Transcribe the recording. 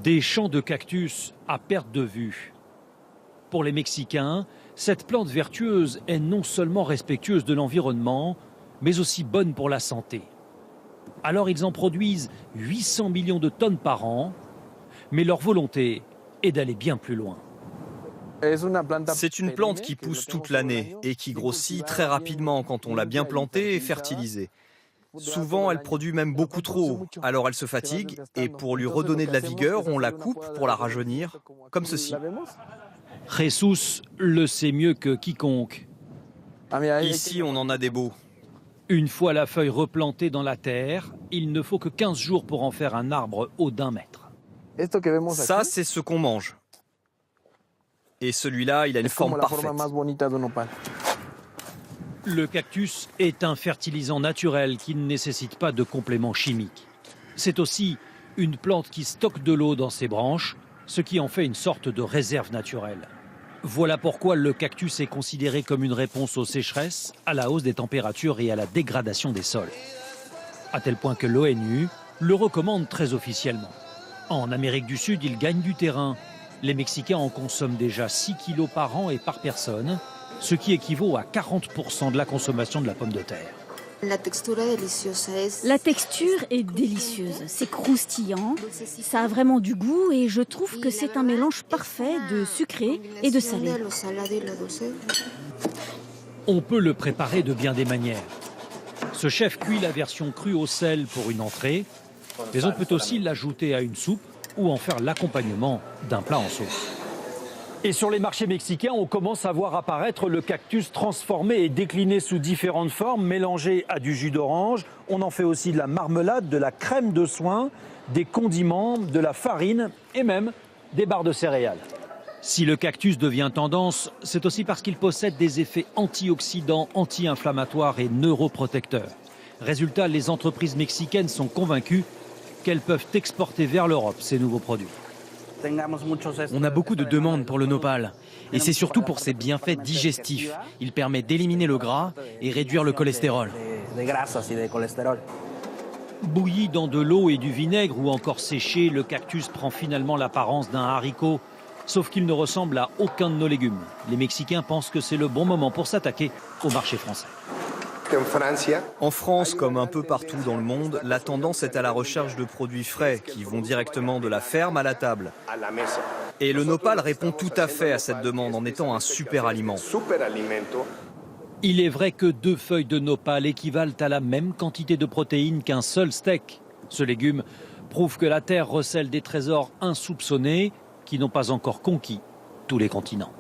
Des champs de cactus à perte de vue. Pour les Mexicains, cette plante vertueuse est non seulement respectueuse de l'environnement, mais aussi bonne pour la santé. Alors ils en produisent 800 millions de tonnes par an, mais leur volonté est d'aller bien plus loin. C'est une plante qui pousse toute l'année et qui grossit très rapidement quand on l'a bien plantée et fertilisée. Souvent, elle produit même beaucoup trop, alors elle se fatigue et pour lui redonner de la vigueur, on la coupe pour la rajeunir, comme ceci. Jesus le sait mieux que quiconque. Ici, on en a des beaux. Une fois la feuille replantée dans la terre, il ne faut que 15 jours pour en faire un arbre haut d'1 mètre. Ça, c'est ce qu'on mange. Et celui-là, il a une forme parfaite. Le cactus est un fertilisant naturel qui ne nécessite pas de compléments chimiques. C'est aussi une plante qui stocke de l'eau dans ses branches, ce qui en fait une sorte de réserve naturelle. Voilà pourquoi le cactus est considéré comme une réponse aux sécheresses, à la hausse des températures et à la dégradation des sols. À tel point que l'ONU le recommande très officiellement. En Amérique du Sud, il gagne du terrain. Les Mexicains en consomment déjà 6 kilos par an et par personne, ce qui équivaut à 40% de la consommation de la pomme de terre. La texture est délicieuse, c'est croustillant, ça a vraiment du goût et je trouve que c'est un mélange parfait de sucré et de salé. On peut le préparer de bien des manières. Ce chef cuit la version crue au sel pour une entrée, mais on peut aussi l'ajouter à une soupe ou en faire l'accompagnement d'un plat en sauce. Et sur les marchés mexicains, on commence à voir apparaître le cactus transformé et décliné sous différentes formes, mélangé à du jus d'orange. On en fait aussi de la marmelade, de la crème de soin, des condiments, de la farine et même des barres de céréales. Si le cactus devient tendance, c'est aussi parce qu'il possède des effets antioxydants, anti-inflammatoires et neuroprotecteurs. Résultat, les entreprises mexicaines sont convaincues qu'elles peuvent exporter vers l'Europe ces nouveaux produits. On a beaucoup de demandes pour le nopal. Et c'est surtout pour ses bienfaits digestifs. Il permet d'éliminer le gras et réduire le cholestérol. Bouilli dans de l'eau et du vinaigre ou encore séché, le cactus prend finalement l'apparence d'un haricot. Sauf qu'il ne ressemble à aucun de nos légumes. Les Mexicains pensent que c'est le bon moment pour s'attaquer au marché français. En France, comme un peu partout dans le monde, la tendance est à la recherche de produits frais qui vont directement de la ferme à la table. Et le nopal répond tout à fait à cette demande en étant un super aliment. Il est vrai que 2 feuilles de nopal équivalent à la même quantité de protéines qu'un seul steak. Ce légume prouve que la Terre recèle des trésors insoupçonnés qui n'ont pas encore conquis tous les continents.